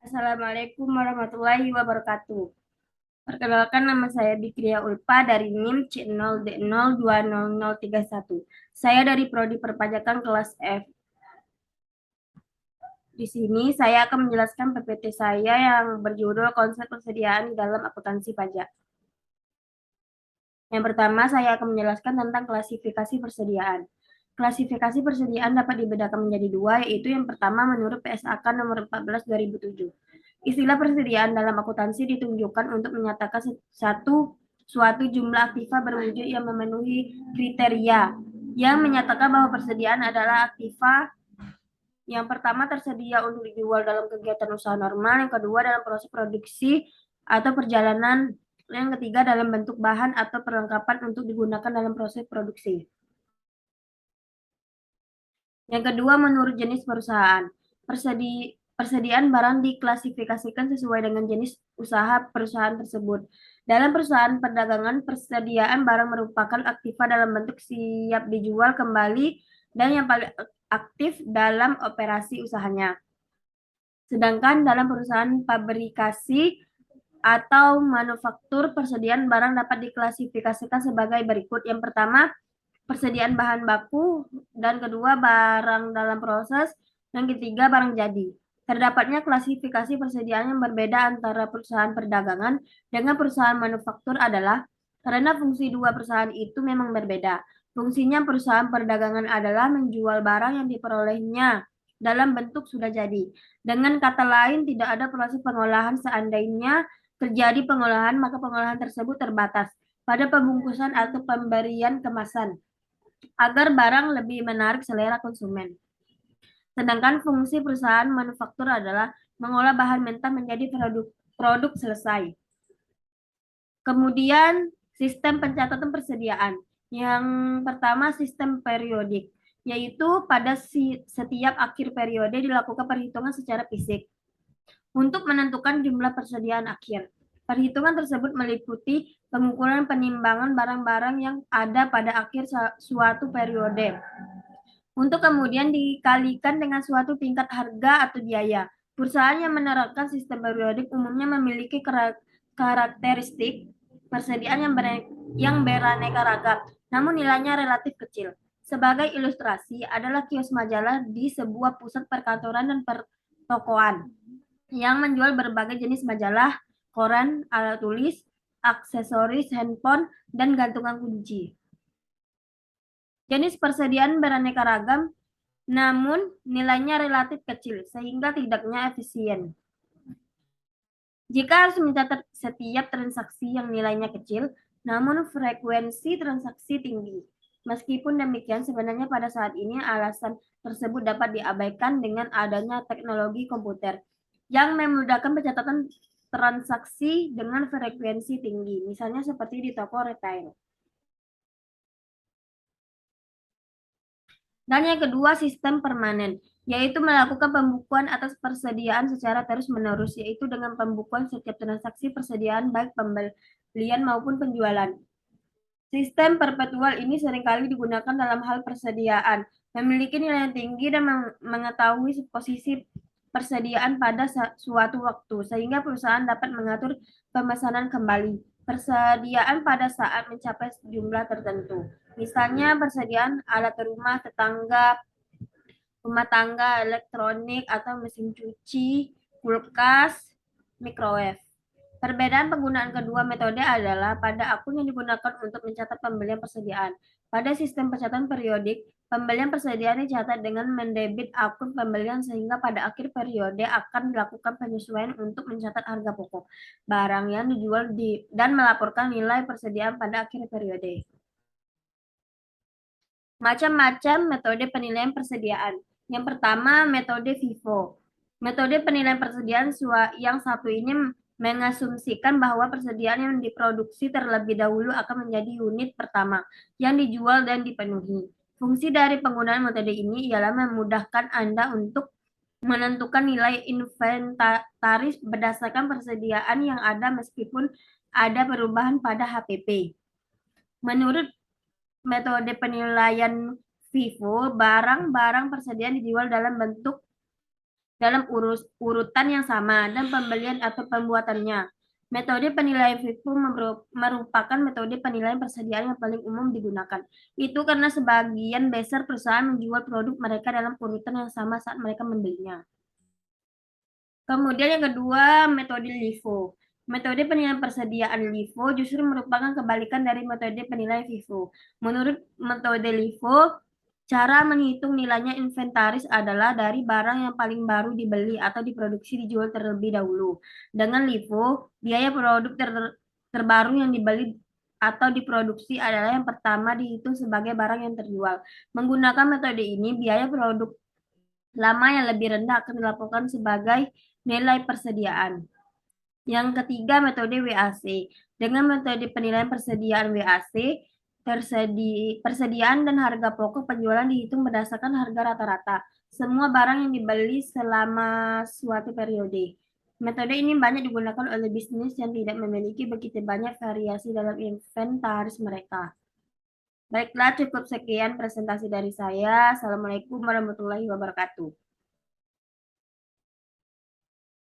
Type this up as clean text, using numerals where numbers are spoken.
Assalamualaikum warahmatullahi wabarakatuh. Perkenalkan, nama saya Bikria Ulpa dari NIM C0D020031. Saya dari Prodi Perpajakan kelas F. Di sini saya akan menjelaskan PPT saya yang berjudul Konsep Persediaan dalam Akuntansi Pajak. Yang pertama, saya akan menjelaskan tentang klasifikasi persediaan. Klasifikasi persediaan dapat dibedakan menjadi dua, yaitu yang pertama menurut PSAK nomor 14 2007. Istilah persediaan dalam akuntansi ditunjukkan untuk menyatakan suatu jumlah aktiva berwujud yang memenuhi kriteria yang menyatakan bahwa persediaan adalah aktiva yang pertama tersedia untuk dijual dalam kegiatan usaha normal, yang kedua dalam proses produksi atau perjalanan, yang ketiga dalam bentuk bahan atau perlengkapan untuk digunakan dalam proses produksi. Yang kedua, menurut jenis perusahaan. Persediaan barang diklasifikasikan sesuai dengan jenis usaha perusahaan tersebut. Dalam perusahaan perdagangan, persediaan barang merupakan aktiva dalam bentuk siap dijual kembali dan yang paling aktif dalam operasi usahanya. Sedangkan dalam perusahaan pabrikasi atau manufaktur, persediaan barang dapat diklasifikasikan sebagai berikut. Yang pertama, persediaan bahan baku, dan kedua barang dalam proses, dan ketiga barang jadi. Terdapatnya klasifikasi persediaan yang berbeda antara perusahaan perdagangan dengan perusahaan manufaktur adalah karena fungsi dua perusahaan itu memang berbeda. Fungsinya perusahaan perdagangan adalah menjual barang yang diperolehnya dalam bentuk sudah jadi. Dengan kata lain, tidak ada proses pengolahan. Seandainya terjadi pengolahan, maka pengolahan tersebut terbatas pada pembungkusan atau pemberian kemasan agar barang lebih menarik selera konsumen. Sedangkan fungsi perusahaan manufaktur adalah mengolah bahan mentah menjadi produk selesai. Kemudian sistem pencatatan persediaan. Yang pertama sistem periodik, yaitu pada setiap akhir periode dilakukan perhitungan secara fisik untuk menentukan jumlah persediaan akhir. Perhitungan tersebut meliputi pengukuran penimbangan barang-barang yang ada pada akhir suatu periode untuk kemudian dikalikan dengan suatu tingkat harga atau biaya. Perusahaan yang menerapkan sistem periodik umumnya memiliki karakteristik persediaan yang beraneka ragam, namun nilainya relatif kecil. Sebagai ilustrasi adalah kios majalah di sebuah pusat perkantoran dan pertokoan yang menjual berbagai jenis majalah, koran, alat tulis, aksesoris handphone, dan gantungan kunci. Jenis persediaan beraneka ragam, namun nilainya relatif kecil, sehingga tidaknya efisien. Jika harus mencatat setiap transaksi yang nilainya kecil, namun frekuensi transaksi tinggi. Meskipun demikian, sebenarnya pada saat ini alasan tersebut dapat diabaikan dengan adanya teknologi komputer yang memudahkan pencatatan transaksi dengan frekuensi tinggi, misalnya seperti di toko retail. Dan yang kedua, sistem permanen, yaitu melakukan pembukuan atas persediaan secara terus-menerus, yaitu dengan pembukuan setiap transaksi persediaan baik pembelian maupun penjualan. Sistem perpetual ini seringkali digunakan dalam hal persediaan, memiliki nilai yang tinggi dan mengetahui posisi persediaan pada suatu waktu, sehingga perusahaan dapat mengatur pemesanan kembali persediaan pada saat mencapai jumlah tertentu. Misalnya persediaan alat rumah tangga, elektronik atau mesin cuci, kulkas, microwave. Perbedaan penggunaan kedua metode adalah pada akun yang digunakan untuk mencatat pembelian persediaan. Pada sistem pencatatan periodik, pembelian persediaan dicatat dengan mendebit akun pembelian sehingga pada akhir periode akan dilakukan penyesuaian untuk mencatat harga pokok barang yang dijual dan melaporkan nilai persediaan pada akhir periode. Macam-macam metode penilaian persediaan. Yang pertama, metode FIFO. Metode penilaian persediaan yang satu ini mengasumsikan bahwa persediaan yang diproduksi terlebih dahulu akan menjadi unit pertama yang dijual dan dipenuhi. Fungsi dari penggunaan metode ini ialah memudahkan Anda untuk menentukan nilai inventaris berdasarkan persediaan yang ada meskipun ada perubahan pada HPP. Menurut metode penilaian FIFO, barang-barang persediaan dijual dalam bentuk dalam urutan yang sama dan pembelian atau pembuatannya. Metode penilaian FIFO merupakan metode penilaian persediaan yang paling umum digunakan. Itu karena sebagian besar perusahaan menjual produk mereka dalam urutan yang sama saat mereka membelinya. Kemudian yang kedua, metode LIFO. Metode penilaian persediaan LIFO justru merupakan kebalikan dari metode penilaian FIFO. Menurut metode LIFO, cara menghitung nilainya inventaris adalah dari barang yang paling baru dibeli atau diproduksi dijual terlebih dahulu. Dengan LIFO, biaya produk terbaru yang dibeli atau diproduksi adalah yang pertama dihitung sebagai barang yang terjual. Menggunakan metode ini, biaya produk lama yang lebih rendah akan dilaporkan sebagai nilai persediaan. Yang ketiga, metode WAC. Dengan metode penilaian persediaan WAC, persediaan dan harga pokok penjualan dihitung berdasarkan harga rata-rata semua barang yang dibeli selama suatu periode. Metode ini banyak digunakan oleh bisnis yang tidak memiliki begitu banyak variasi dalam inventaris mereka. Baiklah, cukup sekian presentasi dari saya. Assalamualaikum warahmatullahi wabarakatuh.